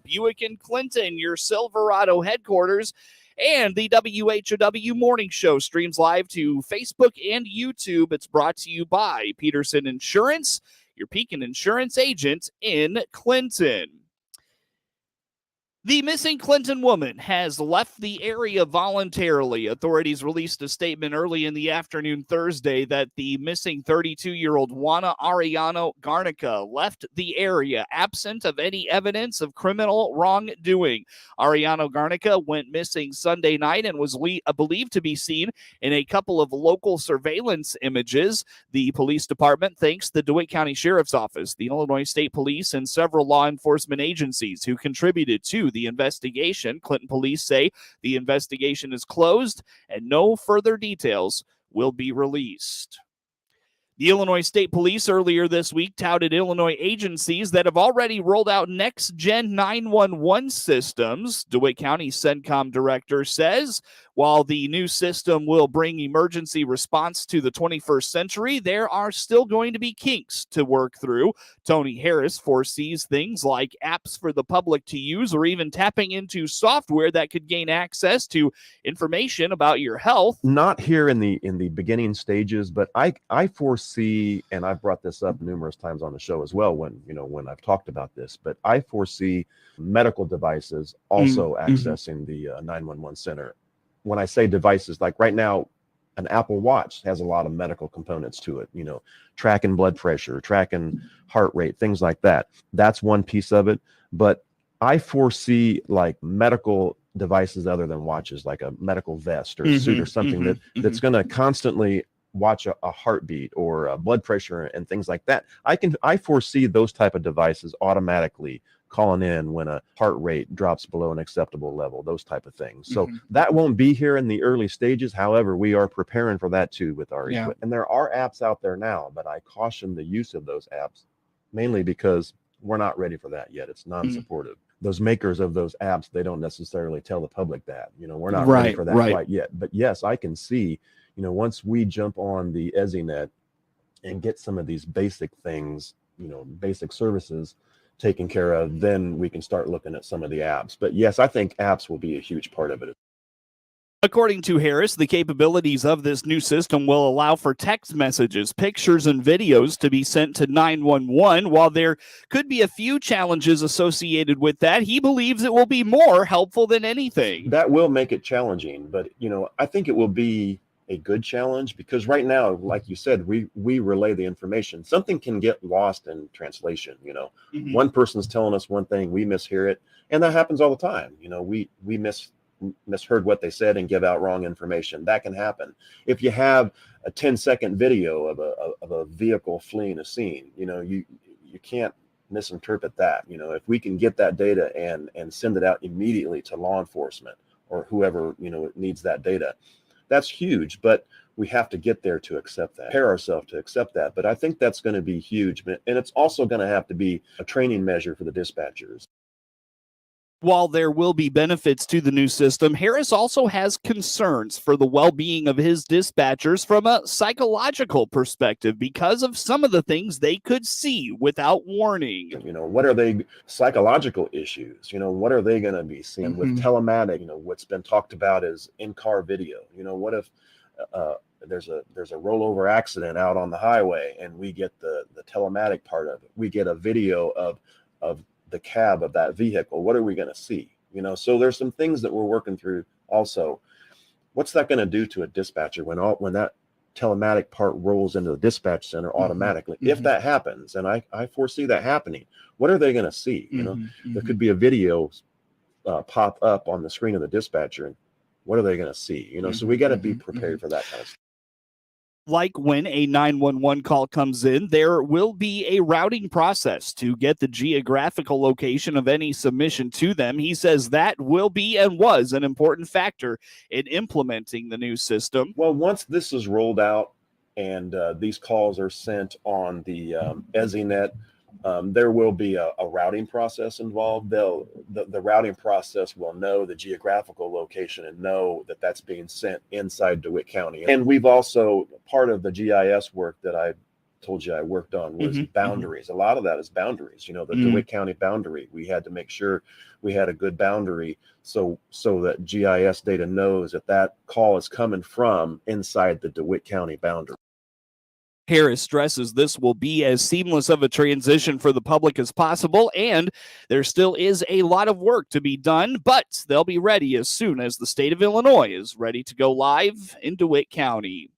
Buick and Clinton, your Silverado headquarters. And the WHOW Morning Show streams live to Facebook and YouTube. It's brought to you by Peterson Insurance, your Pekin Insurance agent in Clinton. The missing Clinton woman has left the area voluntarily. Authorities released a statement early in the afternoon Thursday that the missing 32-year-old Juana Ariano Garnica left the area absent of any evidence of criminal wrongdoing. Ariano Garnica went missing Sunday night and was believed to be seen in a couple of local surveillance images. The police department thanks the DeWitt County Sheriff's Office, the Illinois State Police, and several law enforcement agencies who contributed to the investigation. Clinton police say the investigation is closed and no further details will be released. The Illinois State Police earlier this week touted Illinois agencies that have already rolled out NextGen 911 systems. DeWitt County CENCOM director says while the new system will bring emergency response to the 21st century, there are still going to be kinks to work through. Tony Harris foresees things like apps for the public to use or even tapping into software that could gain access to information about your health. Not here in the beginning stages, but I foresee, and I've brought this up numerous times on the show as well when I've talked about this, but I foresee medical devices also accessing the 911 center. When I say devices, like right now, an Apple Watch has a lot of medical components to it, tracking blood pressure, tracking heart rate, things like that. That's one piece of it. But I foresee like medical devices other than watches, like a medical vest or suit or something that's going to constantly watch a heartbeat or a blood pressure and things like that. I foresee those type of devices automatically calling in when a heart rate drops below an acceptable level, those type of things. So that won't be here in the early stages. However, we are preparing for that too with our equipment. And there are apps out there now, but I caution the use of those apps mainly because we're not ready for that yet. It's non-supportive. Those makers of those apps, they don't necessarily tell the public that, we're not ready for that quite yet. But yes, I can see, once we jump on the EZNet and get some of these basic things, basic services taken care of, then we can start looking at some of the apps. But yes, I think apps will be a huge part of it. According to Harris, the capabilities of this new system will allow for text messages, pictures, and videos to be sent to 911. While there could be a few challenges associated with that, he believes it will be more helpful than anything. That will make it challenging, but I think it will be a good challenge because right now, like you said, we relay the information. Something can get lost in translation. One person's telling us one thing, we mishear it, and that happens all the time. We misheard what they said and give out wrong information. That can happen. If you have a 10-second video of a vehicle fleeing a scene, you can't misinterpret that. If we can get that data and send it out immediately to law enforcement or whoever needs that data, that's huge. But we have to get there to accept that, prepare ourselves to accept that. But I think that's going to be huge, and it's also going to have to be a training measure for the dispatchers. While there will be benefits to the new system, Harris also has concerns for the well-being of his dispatchers from a psychological perspective because of some of the things they could see without warning. What are they psychological issues? What are they going to be seeing with telematic? What's been talked about is in-car video. What if there's a rollover accident out on the highway and we get the telematic part of it? We get a video of the cab of that vehicle. What are we going to see? So there's some things that we're working through also. What's that going to do to a dispatcher when that telematic part rolls into the dispatch center automatically? If that happens, and I foresee that happening, what are they going to see? There could be a video pop up on the screen of the dispatcher, and what are they going to see? So we got to be prepared for that kind of stuff. Like when a 911 call comes in, there will be a routing process to get the geographical location of any submission to them. He says that will be and was an important factor in implementing the new system. Well, once this is rolled out and these calls are sent on the EZNet, there will be a routing process involved. The routing process will know the geographical location and know that that's being sent inside DeWitt County. And we've also, part of the GIS work that told you I worked on was Mhm, boundaries. A lot of that is boundaries. The DeWitt County boundary. We had to make sure we had a good boundary so that GIS data knows that call is coming from inside the DeWitt County boundary. Harris stresses this will be as seamless of a transition for the public as possible, and there still is a lot of work to be done, but they'll be ready as soon as the state of Illinois is ready to go live in DeWitt County.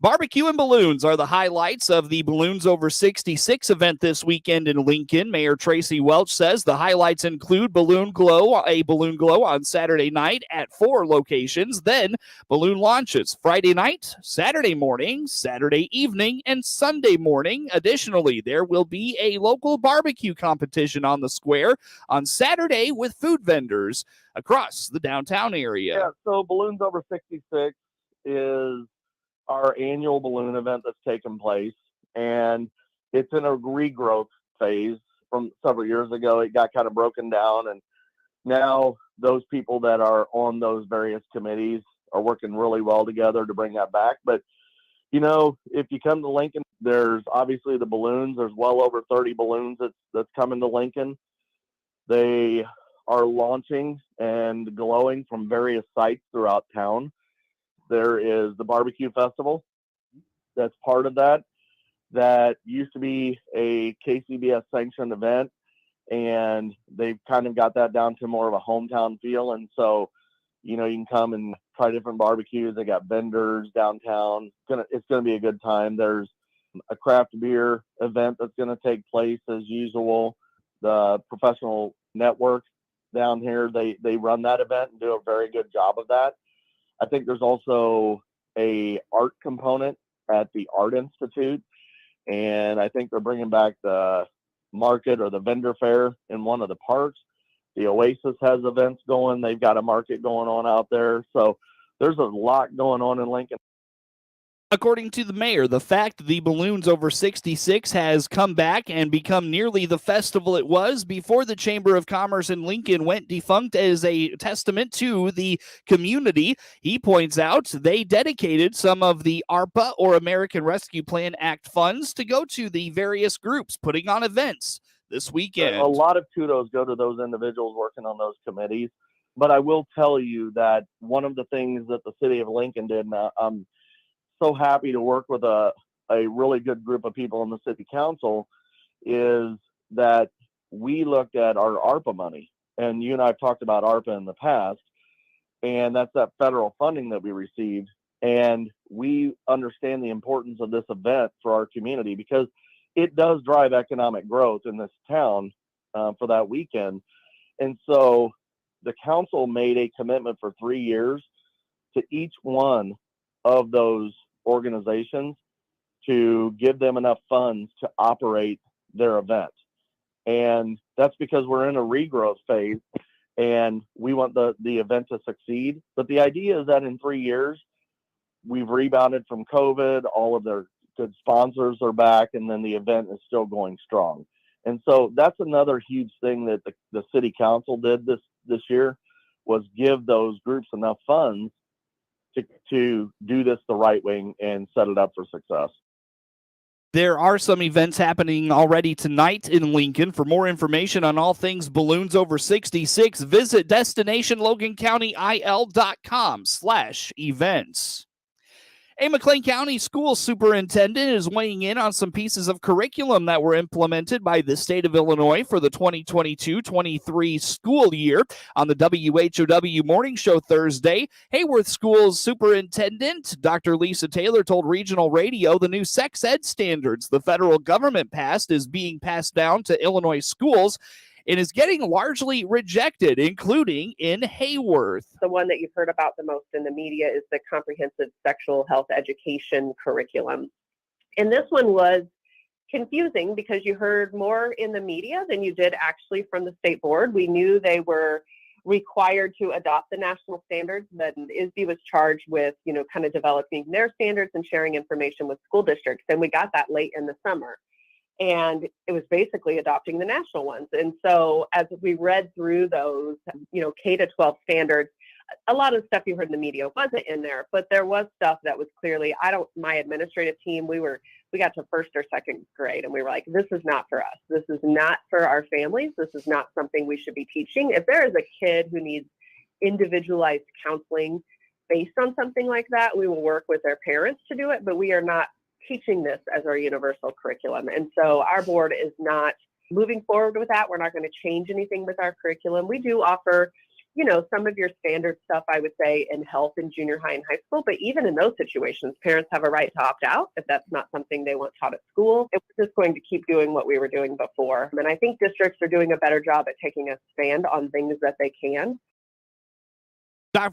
Barbecue and balloons are the highlights of the Balloons Over 66 event this weekend in Lincoln. Mayor Tracy Welch says the highlights include a balloon glow on Saturday night at 4 locations, then balloon launches Friday night, Saturday morning, Saturday evening, and Sunday morning. Additionally, there will be a local barbecue competition on the square on Saturday with food vendors across the downtown area. Yeah, so Balloons Over 66 is our annual balloon event that's taken place, and it's in a regrowth phase. From several years ago, it got kind of broken down, and now those people that are on those various committees are working really well together to bring that back. But if you come to Lincoln, there's obviously the balloons. There's well over 30 balloons that's coming to Lincoln. They are launching and glowing from various sites throughout town. There is the barbecue festival that's part of that. That used to be a KCBS sanctioned event, and they've kind of got that down to more of a hometown feel. And so, you can come and try different barbecues. They got vendors downtown. It's gonna be a good time. There's a craft beer event that's gonna take place as usual. The professional network down here, they run that event and do a very good job of that. I think there's also a art component at the Art Institute, and I think they're bringing back the market or the vendor fair in one of the parks. The Oasis has events going. They've got a market going on out there. So there's a lot going on in Lincoln. According to the mayor, the fact the Balloons Over 66 has come back and become nearly the festival it was before the Chamber of Commerce in Lincoln went defunct is a testament to the community. He points out they dedicated some of the ARPA or American Rescue Plan Act funds to go to the various groups putting on events this weekend. A lot of kudos go to those individuals working on those committees. But I will tell you that one of the things that the city of Lincoln did, and so happy to work with a really good group of people in the city council, is that we looked at our ARPA money. And you and I have talked about ARPA in the past, and that's that federal funding that we received. And we understand the importance of this event for our community because it does drive economic growth in this town for that weekend. And so the council made a commitment for 3 years to each one of those organizations to give them enough funds to operate their event. And that's because we're in a regrowth phase and we want the event to succeed. But the idea is that in 3 years, we've rebounded from COVID, all of their good sponsors are back, and then the event is still going strong. And so that's another huge thing that the city council did this year, was give those groups enough funds to do this the right way and set it up for success. There are some events happening already tonight in Lincoln. For more information on all things Balloons Over 66, visit destinationlogancountyil.com/events. A McLean County School Superintendent is weighing in on some pieces of curriculum that were implemented by the state of Illinois for the 2022-23 school year on the WHOW Morning Show Thursday. Hayworth Schools Superintendent Dr. Lisa Taylor told Regional Radio the new sex ed standards the federal government passed is being passed down to Illinois schools and is getting largely rejected, including in Hayworth. The one that you've heard about the most in the media is the comprehensive sexual health education curriculum. And this one was confusing because you heard more in the media than you did actually from the state board. We knew they were required to adopt the national standards, but ISB was charged with, kind of developing their standards and sharing information with school districts. And we got that late in the summer. And it was basically adopting the national ones. And so as we read through those, K-12 standards, a lot of stuff you heard in the media wasn't in there, but there was stuff that was clearly, my administrative team, we were we got to first or second grade and we were like, this is not for us. This is not for our families. This is not something we should be teaching. If there is a kid who needs individualized counseling based on something like that, we will work with their parents to do it, but we are not teaching this as our universal curriculum. And so our board is not moving forward with that. We're not going to change anything with our curriculum. We do offer, some of your standard stuff, I would say, in health in junior high and high school. But even in those situations, parents have a right to opt out if that's not something they want taught at school. We're just going to keep doing what we were doing before. And I think districts are doing a better job at taking a stand on things that they can.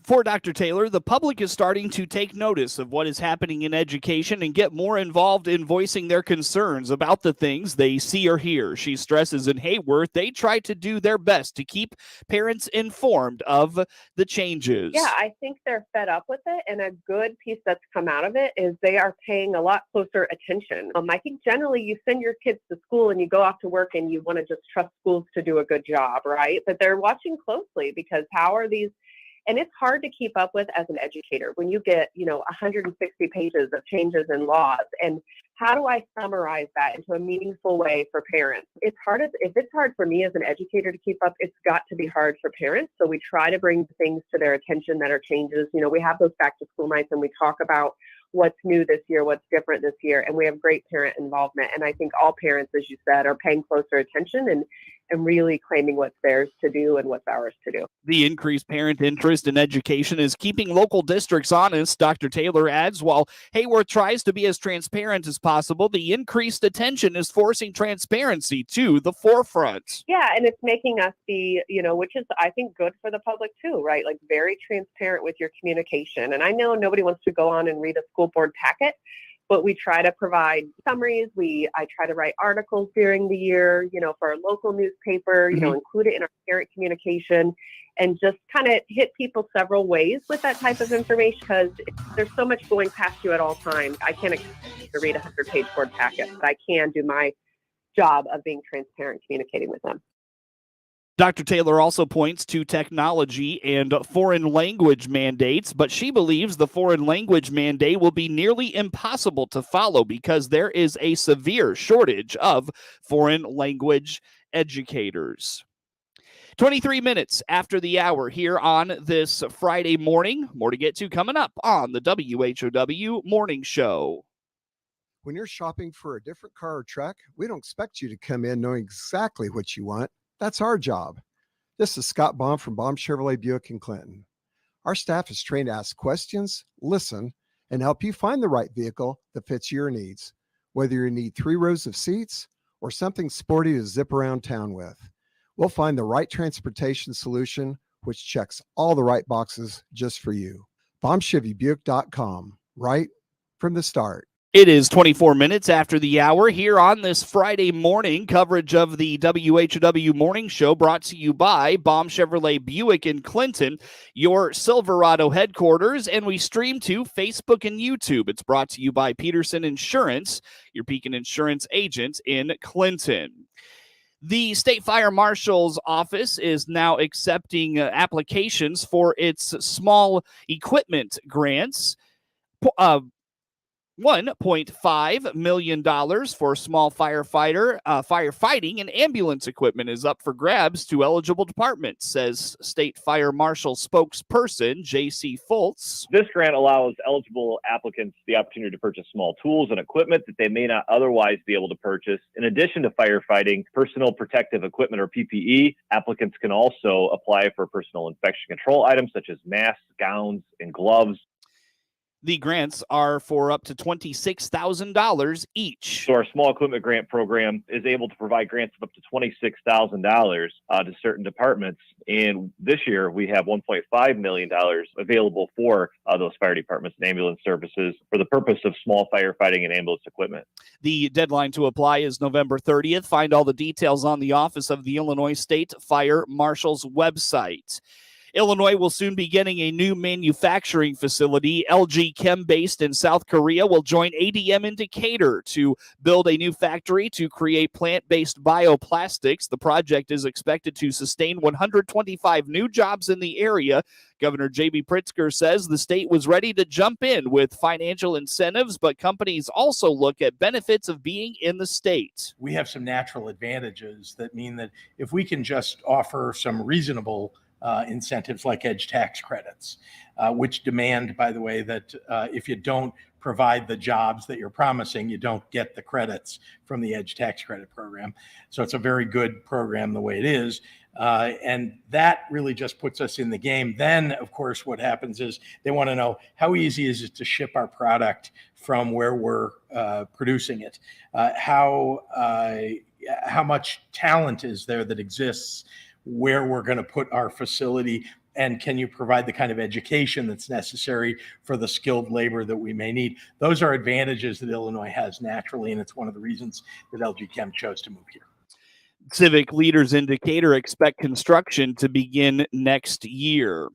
For Dr. Taylor, the public is starting to take notice of what is happening in education and get more involved in voicing their concerns about the things they see or hear. She stresses in Hayworth they try to do their best to keep parents informed of the changes. Yeah, I think they're fed up with it, and a good piece that's come out of it is they are paying a lot closer attention. I think generally you send your kids to school and you go off to work and you want to just trust schools to do a good job, right? But they're watching closely because how are these... And it's hard to keep up with as an educator when you get, 160 pages of changes in laws. And how do I summarize that into a meaningful way for parents? It's hard. If it's hard for me as an educator to keep up, it's got to be hard for parents. So we try to bring things to their attention that are changes. We have those back to school nights and we talk about what's new this year, what's different this year. And we have great parent involvement. And I think all parents, as you said, are paying closer attention and really claiming what's theirs to do and what's ours to do. The increased parent interest in education is keeping local districts honest, Dr. Taylor adds. While Hayworth tries to be as transparent as possible, the increased attention is forcing transparency to the forefront. Yeah, and it's making us be, which is, I think, good for the public too, right? Like very transparent with your communication. And I know nobody wants to go on and read a school board packet, but we try to provide summaries. I try to write articles during the year, for our local newspaper, include it in our parent communication and just kind of hit people several ways with that type of information because there's so much going past you at all times. I can't expect you to read a 100-page board packet, but I can do my job of being transparent, communicating with them. Dr. Taylor also points to technology and foreign language mandates, but she believes the foreign language mandate will be nearly impossible to follow because there is a severe shortage of foreign language educators. 23 minutes after the hour here on this Friday morning. More to get to coming up on the WHOW Morning Show. When you're shopping for a different car or truck, we don't expect you to come in knowing exactly what you want. That's our job. This is Scott Baum from Baum Chevrolet Buick in Clinton. Our staff is trained to ask questions, listen, and help you find the right vehicle that fits your needs, whether you need 3 rows of seats or something sporty to zip around town with. We'll find the right transportation solution, which checks all the right boxes just for you. BaumChevyBuick.com, right from the start. It is 24 minutes after the hour here on this Friday morning. Coverage of the WHOW Morning Show brought to you by Baum Chevrolet Buick in Clinton, your Silverado headquarters, and we stream to Facebook and YouTube. It's brought to you by Peterson Insurance, your Pekin Insurance agent in Clinton. The State Fire Marshal's office is now accepting applications for its small equipment grants. $1.5 million for small firefighting and ambulance equipment is up for grabs to eligible departments, says State Fire Marshal spokesperson J.C. Fultz. This grant allows eligible applicants the opportunity to purchase small tools and equipment that they may not otherwise be able to purchase. In addition to firefighting, personal protective equipment or PPE, applicants can also apply for personal infection control items such as masks, gowns, and gloves. The grants are for up to $26,000 each. So our small equipment grant program is able to provide grants of up to $26,000 to certain departments. And this year we have $1.5 million available for those fire departments and ambulance services for the purpose of small firefighting and ambulance equipment. The deadline to apply is November 30th. Find all the details on the Office of the Illinois State Fire Marshal's website. Illinois will soon be getting a new manufacturing facility. LG Chem, based in South Korea, will join ADM in Decatur to build a new factory to create plant-based bioplastics. The project is expected to sustain 125 new jobs in the area. Governor J.B. Pritzker says the state was ready to jump in with financial incentives, but companies also look at benefits of being in the state. We have some natural advantages that mean that if we can just offer some reasonable incentives like edge tax credits, which demand, by the way, that if you don't provide the jobs that you're promising, you don't get the credits from the edge tax credit program. So it's a very good program the way it is. And that really just puts us in the game. Then, of course, what happens is they want to know how easy is it to ship our product from where we're producing it? How much talent is there that exists where we're going to put our facility? And can you provide the kind of education that's necessary for the skilled labor that we may need? Those are advantages that Illinois has naturally, and it's one of the reasons that LG Chem chose to move here. Civic leaders in Decatur expect construction to begin next year.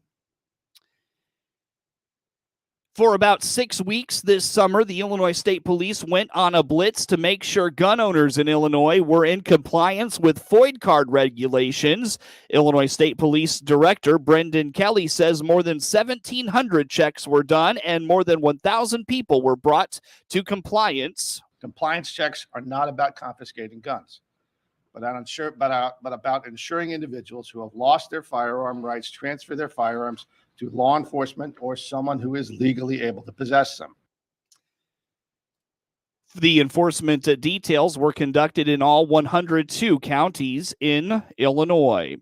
For about 6 weeks this summer, the Illinois State Police went on a blitz to make sure gun owners in Illinois were in compliance with FOID card regulations. Illinois State Police Director Brendan Kelly says more than 1,700 checks were done and more than 1,000 people were brought to compliance. Compliance checks are not about confiscating guns, but about ensuring individuals who have lost their firearm rights transfer their firearms to law enforcement or someone who is legally able to possess them. The enforcement details were conducted in all 102 counties in Illinois.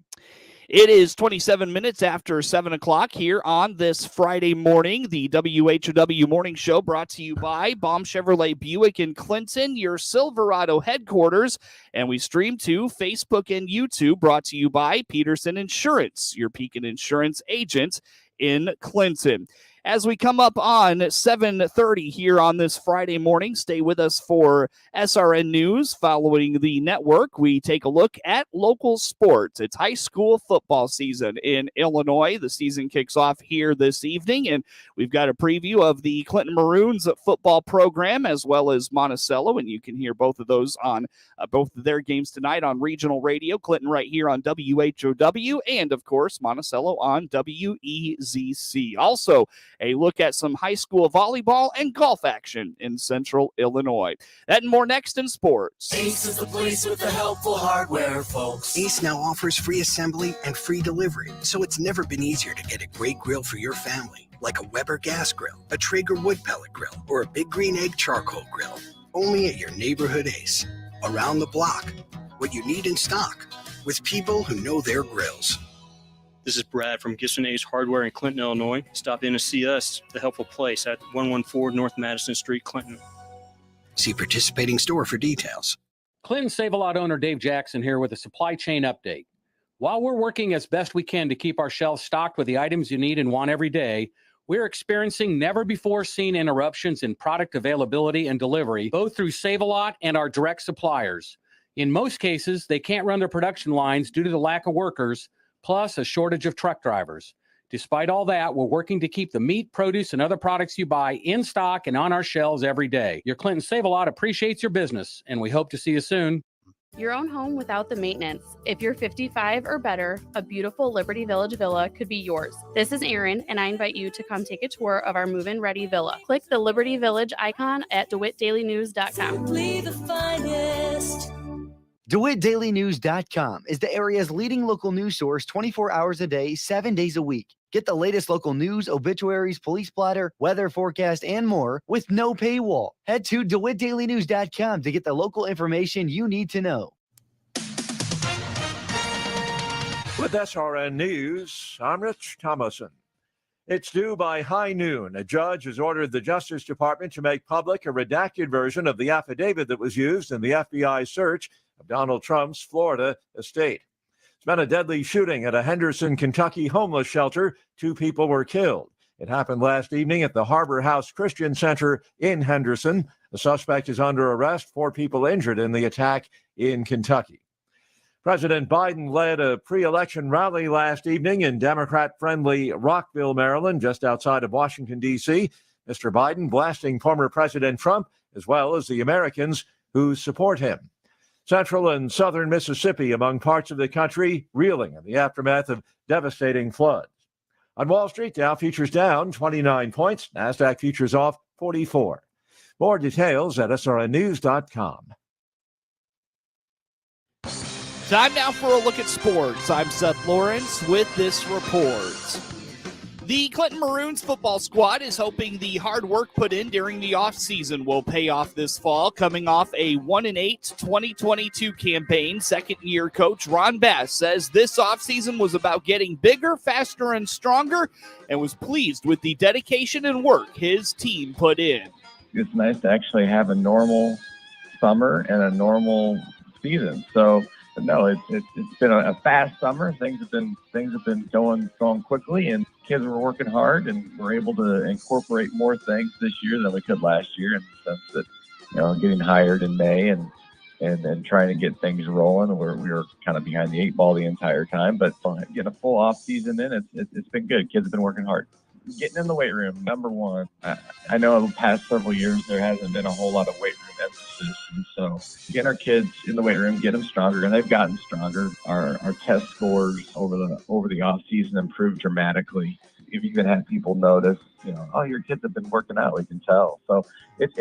It is 27 minutes after 7 o'clock here on this Friday morning. The WHOW Morning Show brought to you by Baum Chevrolet Buick in Clinton, your Silverado headquarters. And we stream to Facebook and YouTube, brought to you by Peterson Insurance, your Pekin Insurance agent in Clinton. As we come up on 7:30 here on this Friday morning, stay with us for SRN News. Following the network, we take a look at local sports. It's high school football season in Illinois. The season kicks off here this evening, and we've got a preview of the Clinton Maroons football program as well as Monticello, and you can hear both of those on both of their games tonight on regional radio. Clinton right here on WHOW, and of course Monticello on WEZC. Also, a look at some high school volleyball and golf action in Central Illinois. That and more next in sports. Ace is the place with the helpful hardware, folks. Ace now offers free assembly and free delivery, so it's never been easier to get a great grill for your family, like a Weber gas grill, a Traeger wood pellet grill, or a Big Green Egg charcoal grill. Only at your neighborhood Ace. Around the block. What you need in stock, with people who know their grills. This is Brad from Gibson Ace Hardware in Clinton, Illinois. Stop in to see us, The Helpful Place, at 114 North Madison Street, Clinton. See participating store for details. Clinton Save-A-Lot owner Dave Jackson here with a supply chain update. While we're working as best we can to keep our shelves stocked with the items you need and want every day, we're experiencing never-before-seen interruptions in product availability and delivery, both through Save-A-Lot and our direct suppliers. In most cases, they can't run their production lines due to the lack of workers, plus a shortage of truck drivers. Despite all that, we're working to keep the meat, produce, and other products you buy in stock and on our shelves every day. Your Clinton Save-A-Lot appreciates your business, and we hope to see you soon. Your own home without the maintenance. If you're 55 or better, a beautiful Liberty Village villa could be yours. This is Erin, and I invite you to come take a tour of our move-in ready villa. Click the Liberty Village icon at DeWittDailyNews.com. Simply the finest. DeWittDailyNews.com is the area's leading local news source 24 hours a day, 7 days a week. Get the latest local news, obituaries, police blotter, weather forecast, and more with no paywall. Head to DeWittDailyNews.com to get the local information you need to know. With SRN News, I'm Rich Thomason. It's due by high noon. A judge has ordered the Justice Department to make public a redacted version of the affidavit that was used in the FBI search of Donald Trump's Florida estate. It's been a deadly shooting at a Henderson, Kentucky homeless shelter. 2 people were killed. It happened last evening at the Harbor House Christian Center in Henderson. The suspect is under arrest. 4 people injured in the attack in Kentucky. President Biden led a pre-election rally last evening in Democrat-friendly Rockville, Maryland, just outside of Washington, D.C. Mr. Biden blasting former President Trump, as well as the Americans who support him. Central and southern Mississippi, among parts of the country, reeling in the aftermath of devastating floods. On Wall Street, Dow futures down 29 points. NASDAQ futures off 44. More details at srnnews.com. Time now for a look at sports. I'm Seth Lawrence with this report. The Clinton Maroons football squad is hoping the hard work put in during the offseason will pay off this fall, coming off a 1-8 2022 campaign. Second-year coach Ron Bass says this offseason was about getting bigger, faster, and stronger, and was pleased with the dedication and work his team put in. It's nice to actually have a normal summer and a normal season. So, no, it's been a fast summer. Things have been going quickly, and kids were working hard, and we're able to incorporate more things this year than we could last year, in the sense that, getting hired in May and trying to get things rolling. We were kind of behind the eight ball the entire time, but getting a full off season in, it's been good. Kids have been working hard. Getting in the weight room, number one. I know the past several years there hasn't been a whole lot of weight room emphasis, and so getting our kids in the weight room, get them stronger, and they've gotten stronger. Our test scores over the off season improved dramatically. You've even had people notice, oh, your kids have been working out. We can tell. So it's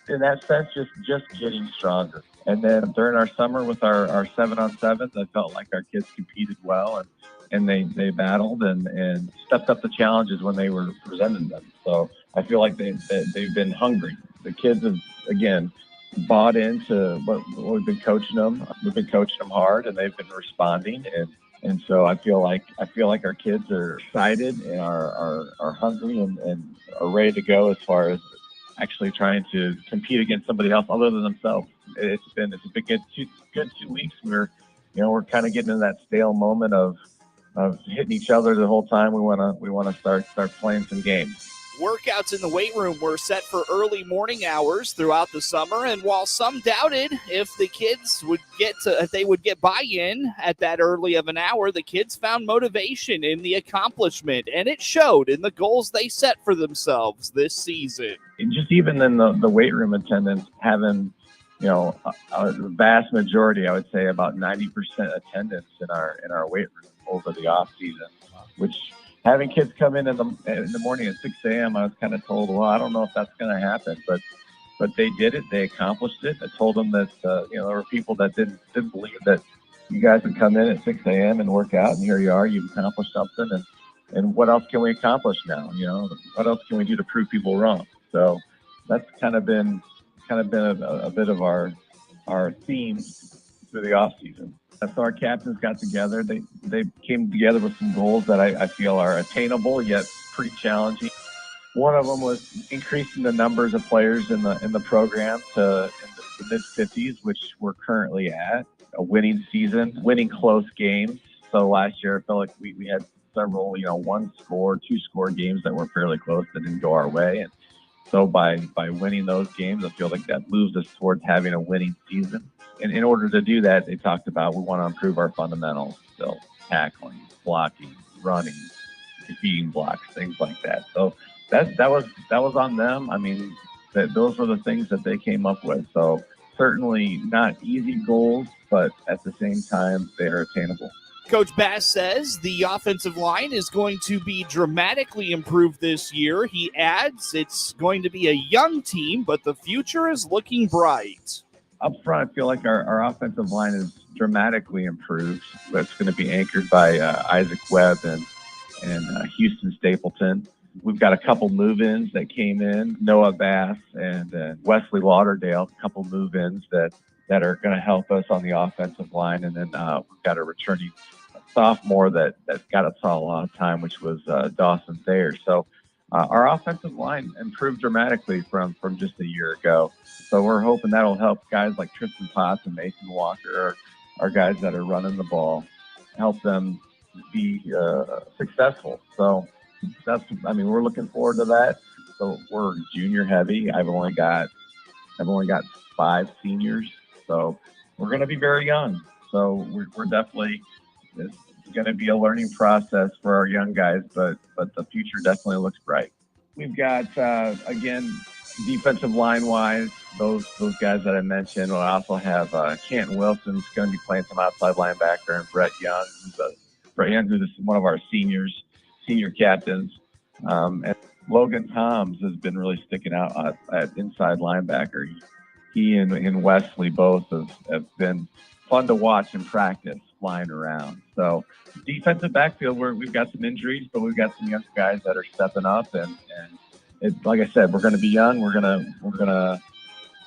in that sense just getting stronger. And then during our summer with our 7-on-7s, I felt like our kids competed well, and they battled and stepped up the challenges when they were presented them. So I feel like they've been hungry. The kids have, again, bought into what we've been coaching them. We've been coaching them hard, and they've been responding. And so I feel like our kids are excited and are hungry and are ready to go as far as actually trying to compete against somebody else other than themselves. It's a big good 2 weeks. We're kind of getting in that stale moment of hitting each other the whole time. We want to start playing some games. Workouts in the weight room were set for early morning hours throughout the summer, and while some doubted if the kids would get buy-in at that early of an hour, the kids found motivation in the accomplishment, and it showed in the goals they set for themselves this season. And just even in the weight room attendance, having a vast majority, I would say about 90% attendance in our weight room over the off season, which having kids come in the morning at 6 a.m., I was kind of told, well, I don't know if that's going to happen, but they did it. They accomplished it. I told them that there were people that didn't believe that you guys would come in at 6 a.m. and work out, and here you are. You've accomplished something, and what else can we accomplish now? What else can we do to prove people wrong? So that's kind of been a bit of our theme through the off season. So our captains got together. They came together with some goals that I feel are attainable yet pretty challenging. One of them was increasing the numbers of players in the program to the mid-50s, which we're currently at. A winning season, winning close games. So last year, I felt like we had several, 1-score, 2-score games that were fairly close that didn't go our way. And so by winning those games, I feel like that moves us towards having a winning season. And in order to do that, they talked about we want to improve our fundamentals, so tackling, blocking, running, defeating blocks, things like that. So that was on them. I mean, those were the things that they came up with. So certainly not easy goals, but at the same time, they are attainable. Coach Bass says the offensive line is going to be dramatically improved this year. He adds it's going to be a young team, but the future is looking bright. Up front, I feel like our offensive line is dramatically improved. That's going to be anchored by Isaac Webb and Houston Stapleton. We've got a couple move-ins that came in, Noah Bass and Wesley Lauderdale, a couple move-ins that are going to help us on the offensive line. And then we've got a returning sophomore that got us all a lot of time, which was Dawson Thayer. So our offensive line improved dramatically from just a year ago. So we're hoping that'll help guys like Tristan Potts and Mason Walker, our guys that are running the ball, help them be successful. So we're looking forward to that. So we're junior heavy. I've only got 5 seniors. So we're going to be very young. So we're definitely, it's going to be a learning process for our young guys, but the future definitely looks bright. We've got, again, defensive line-wise, those guys that I mentioned. We'll also have Canton Wilson's going to be playing some outside linebacker, and Brett Young, who's one of our senior captains. And Logan Toms has been really sticking out at inside linebacker. He and Wesley both have been fun to watch in practice, flying around. So defensive backfield, we've got some injuries, but we've got some young guys that are stepping up, and like I said, we're going to be young. We're gonna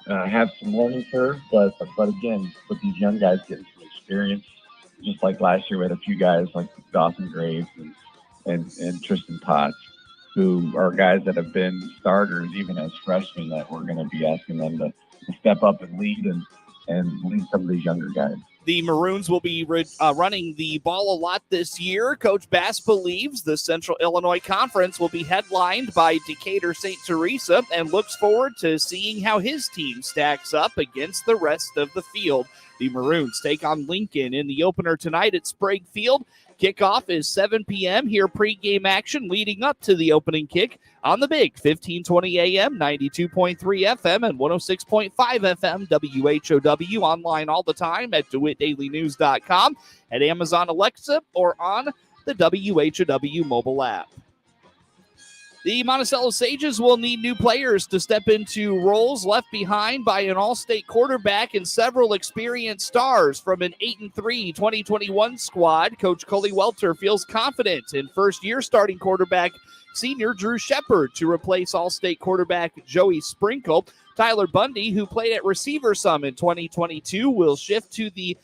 have some learning curve, but again, with these young guys getting some experience, just like last year, we had a few guys like Dawson Graves and Tristan Potts, who are guys that have been starters even as freshmen, that we're going to be asking them to step up and lead some of these younger guys. The Maroons will be running the ball a lot this year. Coach Bass believes the Central Illinois Conference will be headlined by Decatur St. Teresa and looks forward to seeing how his team stacks up against the rest of the field. The Maroons take on Lincoln in the opener tonight at Sprague Field. Kickoff is 7 p.m. Here pregame action leading up to the opening kick on the big 1520 AM, 92.3 FM, and 106.5 FM WHOW. Online all the time at DeWittDailyNews.com, at Amazon Alexa, or on the WHOW mobile app. The Monticello Sages will need new players to step into roles left behind by an all-state quarterback and several experienced stars from an 8-3 2021 squad. Coach Coley Welter feels confident in first-year starting quarterback senior Drew Shepard to replace all-state quarterback Joey Sprinkle. Tyler Bundy, who played at receiver some in 2022, will shift to the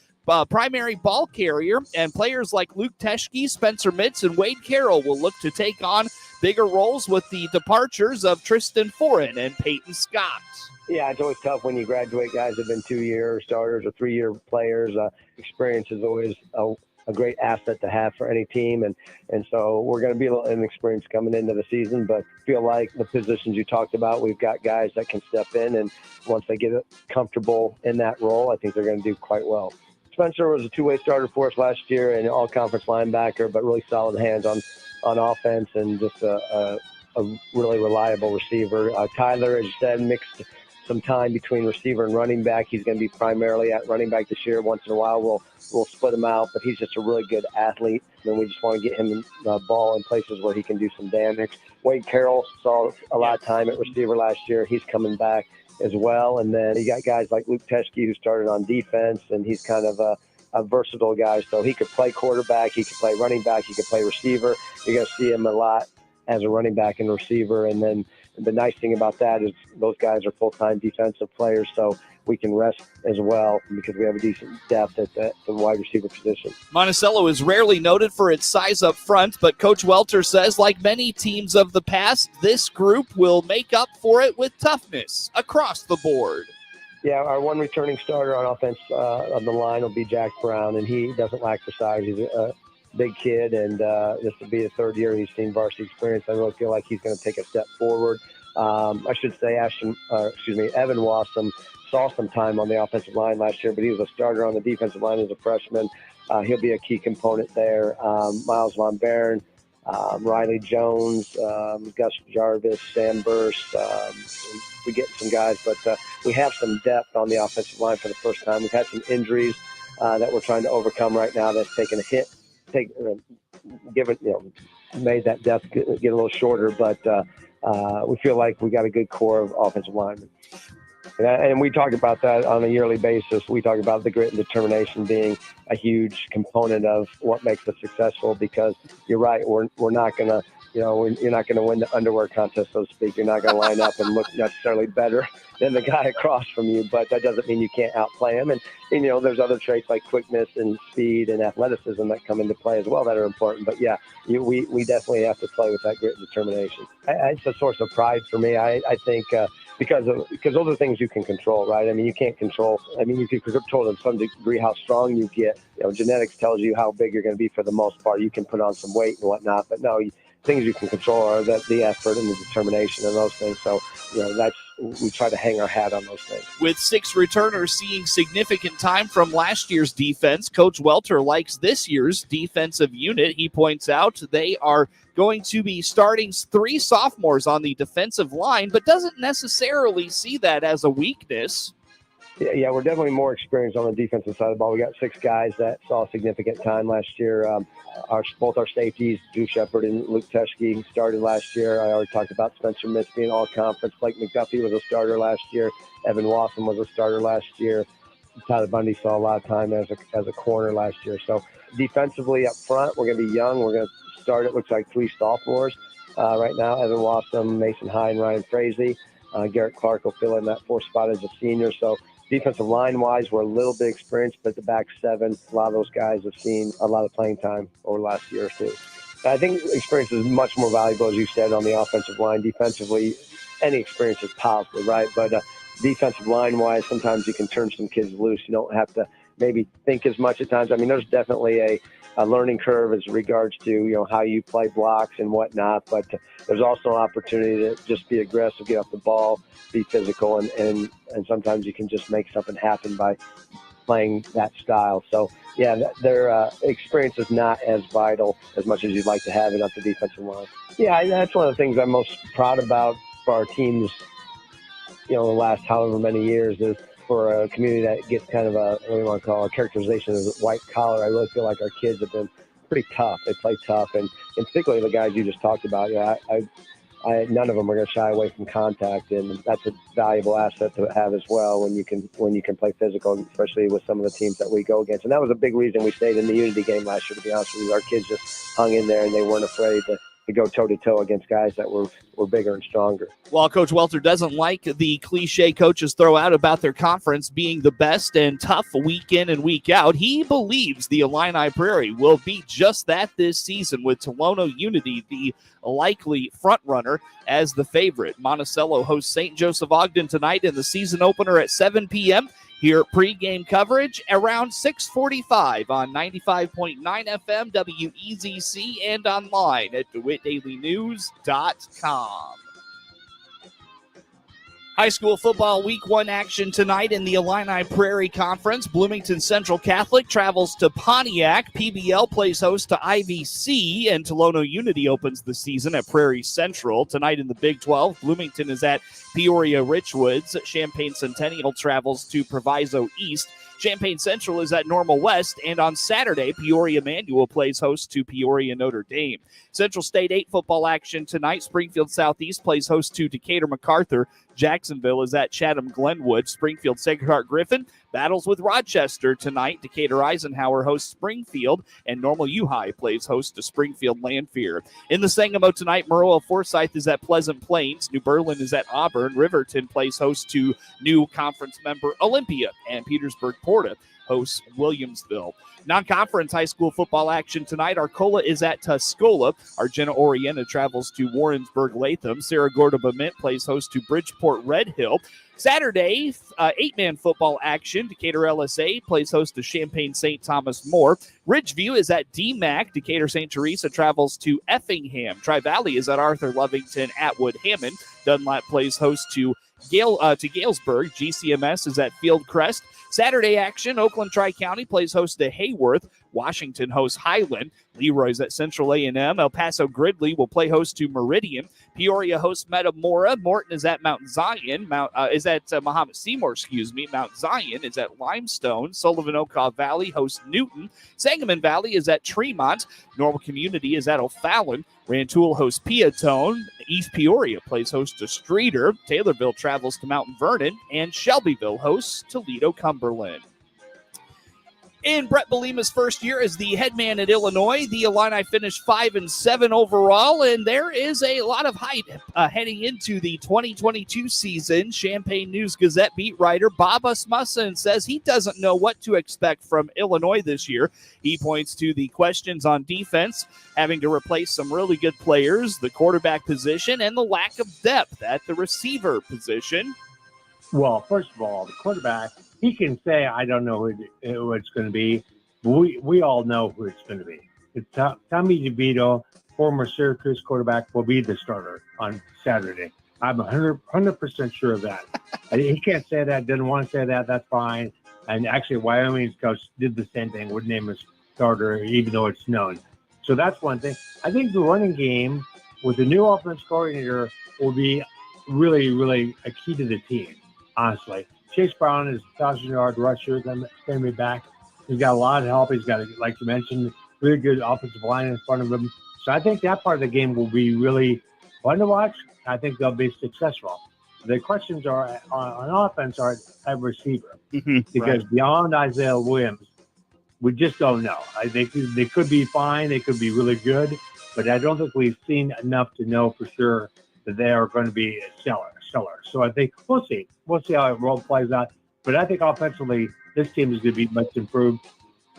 primary ball carrier, and players like Luke Teschke, Spencer Mitz, and Wade Carroll will look to take on bigger roles with the departures of Tristan Foran and Peyton Scott. Yeah, it's always tough when you graduate guys that have been 2-year starters or 3-year players. Experience is always a great asset to have for any team, and so we're going to be a little inexperienced coming into the season, but feel like the positions you talked about, we've got guys that can step in, and once they get comfortable in that role, I think they're going to do quite well. Spencer was a two-way starter for us last year and all-conference linebacker, but really solid hands on offense and just a really reliable receiver. Tyler, as you said, mixed some time between receiver and running back. He's going to be primarily at running back this year. Once in a while, we'll split him out, but he's just a really good athlete, and we just want to get him the ball in places where he can do some damage. Wade Carroll saw a lot of time at receiver last year. He's coming back as well. And then you got guys like Luke Teschke, who started on defense, and he's kind of a versatile guy. So he could play quarterback, he could play running back, he could play receiver. You're going to see him a lot as a running back and receiver. And then the nice thing about that is those guys are full-time defensive players, so we can rest as well because we have a decent depth at the wide receiver position. Monticello is rarely noted for its size up front, but Coach Welter says, like many teams of the past, this group will make up for it with toughness across the board. Yeah, our one returning starter on offense on the line will be Jack Brown, and he doesn't lack for size. He's a big kid, and this will be the third year he's seen varsity experience. I really feel like he's going to take a step forward. I should say Evan Wassam saw some time on the offensive line last year, but he was a starter on the defensive line as a freshman. He'll be a key component there. Miles Von Barron, Riley Jones, Gus Jarvis, Sam Burst. We get some guys, but we have some depth on the offensive line for the first time. We've had some injuries that we're trying to overcome right now. That's taken a hit, made that depth get a little shorter, but we feel like we got a good core of offensive linemen. And we talk about that on a yearly basis. We talk about the grit and determination being a huge component of what makes us successful, because you're right, we're not going to, you're not going to win the underwear contest, so to speak. You're not going to line up and look necessarily better than the guy across from you, but that doesn't mean you can't outplay him. And there's other traits like quickness and speed and athleticism that come into play as well that are important. But yeah, we definitely have to play with that grit and determination. It's a source of pride for me. I think because those are things you can control, right? I mean, you can't control. I mean, you can control to some degree how strong you get. Genetics tells you how big you're going to be for the most part. You can put on some weight and whatnot, but no, things you can control are the effort and the determination and those things. So, we try to hang our hat on those things. With 6 returners seeing significant time from last year's defense, Coach Welter likes this year's defensive unit. He points out they are going to be starting 3 sophomores on the defensive line, but doesn't necessarily see that as a weakness. Yeah, we're definitely more experienced on the defensive side of the ball. We got 6 guys that saw significant time last year. Both our safeties, Drew Shepard and Luke Teschke, started last year. I already talked about Spencer Mitz being all-conference. Blake McDuffie was a starter last year. Evan Wasson was a starter last year. Tyler Bundy saw a lot of time as a corner last year. So defensively up front, we're going to be young. We're going to start, it looks like 3 sophomores right now. Evan Wasson, Mason High, and Ryan Frazee. Garrett Clark will fill in that 4th spot as a senior. So defensive line-wise, we're a little bit experienced, but the back 7, a lot of those guys have seen a lot of playing time over the last year or 2. I think experience is much more valuable, as you said, on the offensive line. Defensively, any experience is positive, right? But defensive line-wise, sometimes you can turn some kids loose. You don't have to maybe think as much at times. I mean, there's definitely a learning curve as regards to, how you play blocks and whatnot, but there's also an opportunity to just be aggressive, get off the ball, be physical, and sometimes you can just make something happen by playing that style. So, yeah, their experience is not as vital as much as you'd like to have it at the defensive line. Yeah, that's one of the things I'm most proud about for our teams, the last however many years is for a community that gets kind of what do you want to call a characterization as white collar. I really feel like our kids have been pretty tough. They play tough, and particularly the guys you just talked about. Yeah, none of them are going to shy away from contact, and that's a valuable asset to have as well when you can play physical, especially with some of the teams that we go against. And that was a big reason we stayed in the Unity game last year, to be honest with you. Our kids just hung in there, and they weren't afraid to go toe-to-toe against guys that were bigger and stronger. While Coach Welter doesn't like the cliche coaches throw out about their conference being the best and tough week in and week out, he believes the Illini Prairie will be just that this season, with Tolono Unity the likely front runner as the favorite. Monticello hosts St. Joseph Ogden tonight in the season opener at 7 p.m. Hear pregame coverage around 6:45 on 95.9 FM WEZC and online at DeWittDailyNews.com. High school football week 1 action tonight in the Illini Prairie Conference. Bloomington Central Catholic travels to Pontiac. PBL plays host to IVC, and Tolono Unity opens the season at Prairie Central. Tonight in the Big 12, Bloomington is at Peoria Richwoods. Champaign Centennial travels to Proviso East. Champaign Central is at Normal West, and on Saturday, Peoria Manual plays host to Peoria Notre Dame. Central State 8 football action tonight. Springfield Southeast plays host to Decatur MacArthur. Jacksonville is at Chatham Glenwood. Springfield Sacred Heart Griffin battles with Rochester tonight. Decatur Eisenhower hosts Springfield, and Normal U-High plays host to Springfield Lanphier. In the Sangamo tonight, Maroa Forsyth is at Pleasant Plains. New Berlin is at Auburn. Riverton plays host to new conference member Olympia, and Petersburg Porta hosts Williamsville. Non-conference high school football action tonight. Arcola is at Tuscola. Argenta Orienta travels to Warrensburg Latham. Cerro Gordo Bement plays host to Bridgeport Red Hill. Saturday, 8-man football action. Decatur LSA plays host to Champaign St. Thomas More. Ridgeview is at DMAC. Decatur St. Teresa travels to Effingham. Tri-Valley is at Arthur Lovington Atwood Hammond. Dunlap plays host to Galesburg. GCMS is at Fieldcrest. Saturday action, Oakland Tri-County plays host to Hayworth. Washington hosts Highland. Leroy's at Central A&M. El Paso Gridley will play host to Meridian. Peoria hosts Metamora. Morton is at Mount Zion. Muhammad Seymour, Mount Zion is at Limestone. Sullivan-Okaw Valley hosts Newton. Sangamon Valley is at Tremont. Normal Community is at O'Fallon. Rantoul hosts Piatone. East Peoria plays host to Streeter. Taylorville travels to Mount Vernon. And Shelbyville hosts Toledo Cumberland. In Brett Belima's first year as the head man at Illinois, the Illini finished 5-7 overall, and there is a lot of hype heading into the 2022 season. Champaign News-Gazette beat writer Bob Asmussen says he doesn't know what to expect from Illinois this year. He points to the questions on defense, having to replace some really good players, the quarterback position, and the lack of depth at the receiver position. Well, first of all, the quarterback, he can say, I don't know who it's going to be. We all know who it's going to be. It's Tommy DeVito, former Syracuse quarterback, will be the starter on Saturday. I'm 100% sure of that. He can't say that, didn't want to say that, that's fine. And actually, Wyoming's coach did the same thing, would name his starter, even though it's known. So that's one thing. I think the running game with the new offense coordinator will be really, really a key to the team, honestly. Chase Brown is a 1,000-yard rusher, going to be back. He's got a lot of help. He's got, like you mentioned, really good offensive line in front of him. So I think that part of the game will be really fun to watch. I think they'll be successful. The questions are on offense are at receiver, because beyond Isaiah Williams, we just don't know. I think they could be fine. They could be really good, but I don't think we've seen enough to know for sure that they are going to be stellar. So I think we'll see. We'll see how it role plays out. But I think offensively, this team is going to be much improved.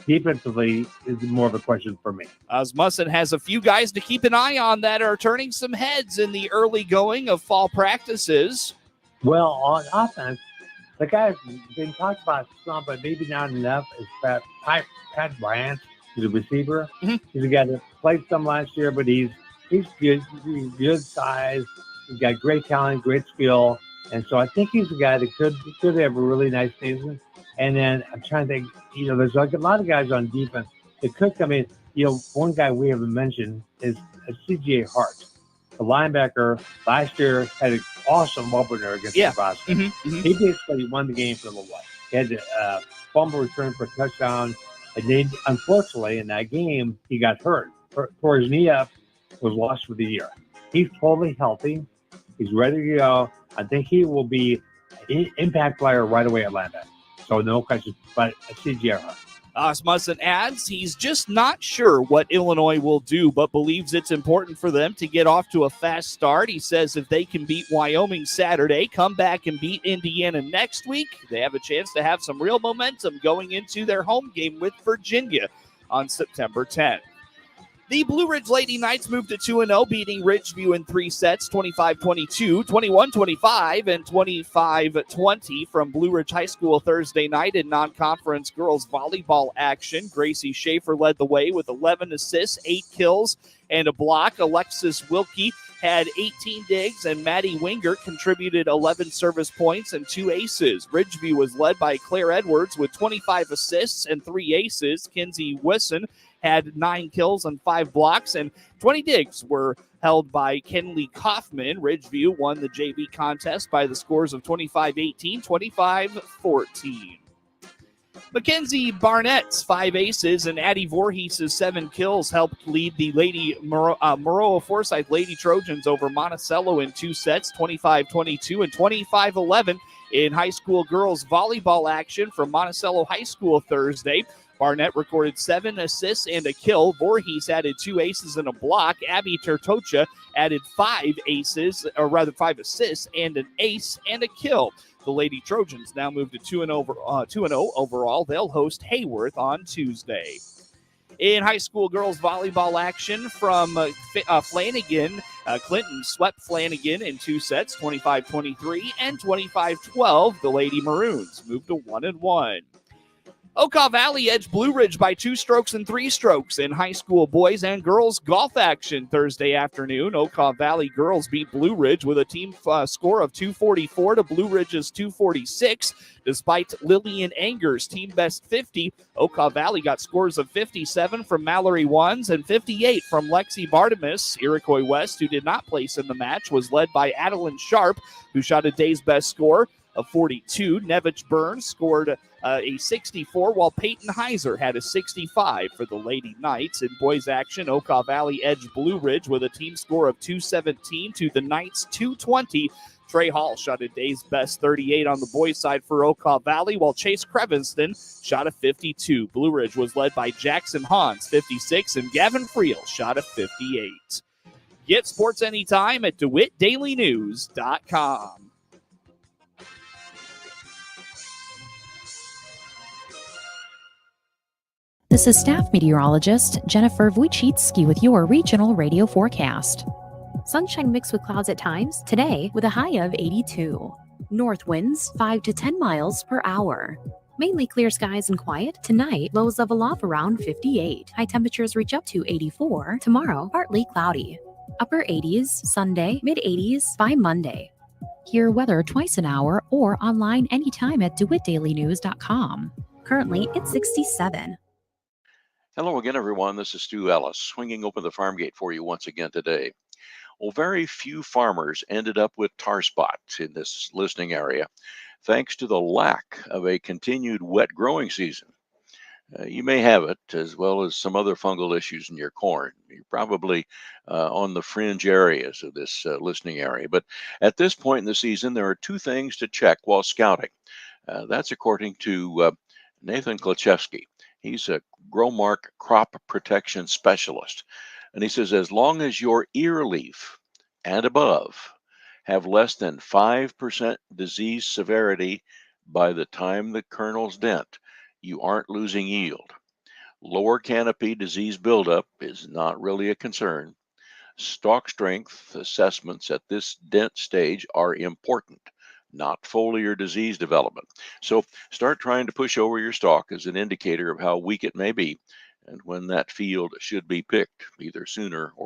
Defensively is more of a question for me. Asmussen has a few guys to keep an eye on that are turning some heads in the early going of fall practices. Well, on offense, the guy's been talked about some, but maybe not enough, is Pat Bryant. He's a receiver. He's a guy that played some last year, but he's good. He's good size. He's got great talent, great skill. And so I think he's a guy that could have a really nice season. And then I'm trying to think, there's like a lot of guys on defense that could come in. One guy we haven't mentioned is CJ Hart, the linebacker. Last year had an awesome opener against Nebraska. He basically won the game for a little while. He had a fumble return for a touchdown. And then, unfortunately, in that game, he got hurt. Tore his knee up, was lost for the year. He's totally healthy. He's ready to go. I think he will be an impact player right away at linebacker. So no question, but CJ Hart. Asmussen adds he's just not sure what Illinois will do, but believes it's important for them to get off to a fast start. He says if they can beat Wyoming Saturday, come back and beat Indiana next week, they have a chance to have some real momentum going into their home game with Virginia on September 10th. The Blue Ridge Lady Knights moved to 2-0, beating Ridgeview in 3 sets, 25-22, 21-25, and 25-20 from Blue Ridge High School Thursday night in non-conference girls volleyball action. Gracie Schaefer led the way with 11 assists, 8 kills, and a block. Alexis Wilkie had 18 digs, and Maddie Winger contributed 11 service points and 2 aces. Ridgeview was led by Claire Edwards with 25 assists and 3 aces. Kinsey Wisson had 9 kills and 5 blocks, and 20 digs were held by Kenley Kaufman. Ridgeview won the JV contest by the scores of 25-18, 25-14. Mackenzie Barnett's 5 aces and Addie Voorhees' 7 kills helped lead the Lady Maroa Forsyth Lady Trojans over Monticello in 2 sets, 25-22 and 25-11 in high school girls volleyball action from Monticello High School Thursday. Barnett recorded 7 assists and a kill. Voorhees added 2 aces and a block. Abby Tertocha added 5 assists and an ace and a kill. The Lady Trojans now move to 2-0 overall. They'll host Hayworth on Tuesday. In high school girls volleyball action from Flanagan, Clinton swept Flanagan in 2 sets, 25-23 and 25-12. The Lady Maroons moved to 1-1. Okaw Valley edged Blue Ridge by 2 strokes and 3 strokes in high school boys and girls golf action Thursday afternoon. Okaw Valley girls beat Blue Ridge with a team score of 244 to Blue Ridge's 246. Despite Lillian Anger's team best 50, Okaw Valley got scores of 57 from Mallory Wands and 58 from Lexi Bartimus. Iroquois West, who did not place in the match, was led by Adeline Sharp, who shot a day's best score of 42. Nevich Burns scored a 64, while Peyton Heiser had a 65 for the Lady Knights. In boys action, Okaw Valley edged Blue Ridge with a team score of 217 to the Knights' 220. Trey Hall shot a day's best 38 on the boys' side for Okaw Valley, while Chase Crevinston shot a 52. Blue Ridge was led by Jackson Hans, 56, and Gavin Friel shot a 58. Get sports anytime at DeWittDailyNews.com. This is staff meteorologist Jennifer Wojcicki with your regional radio forecast. Sunshine mixed with clouds at times, today with a high of 82. North winds 5 to 10 miles per hour. Mainly clear skies and quiet. Tonight, lows level off around 58. High temperatures reach up to 84. Tomorrow, partly cloudy. Upper 80s Sunday, mid 80s by Monday. Hear weather twice an hour or online anytime at DeWittDailyNews.com. Currently, it's 67. Hello again, everyone. This is Stu Ellis, swinging open the farm gate for you once again today. Well, very few farmers ended up with tar spots in this listening area, thanks to the lack of a continued wet growing season. You may have it, as well as some other fungal issues in your corn. You're probably on the fringe areas of this listening area. But at this point in the season, there are two things to check while scouting. That's according to Nathan Klachewski. He's a Growmark crop protection specialist. And he says, as long as your ear leaf and above have less than 5% disease severity by the time the kernels dent, you aren't losing yield. Lower canopy disease buildup is not really a concern. Stalk strength assessments at this dent stage are important, not foliar disease development. So start trying to push over your stalk as an indicator of how weak it may be and when that field should be picked, either sooner or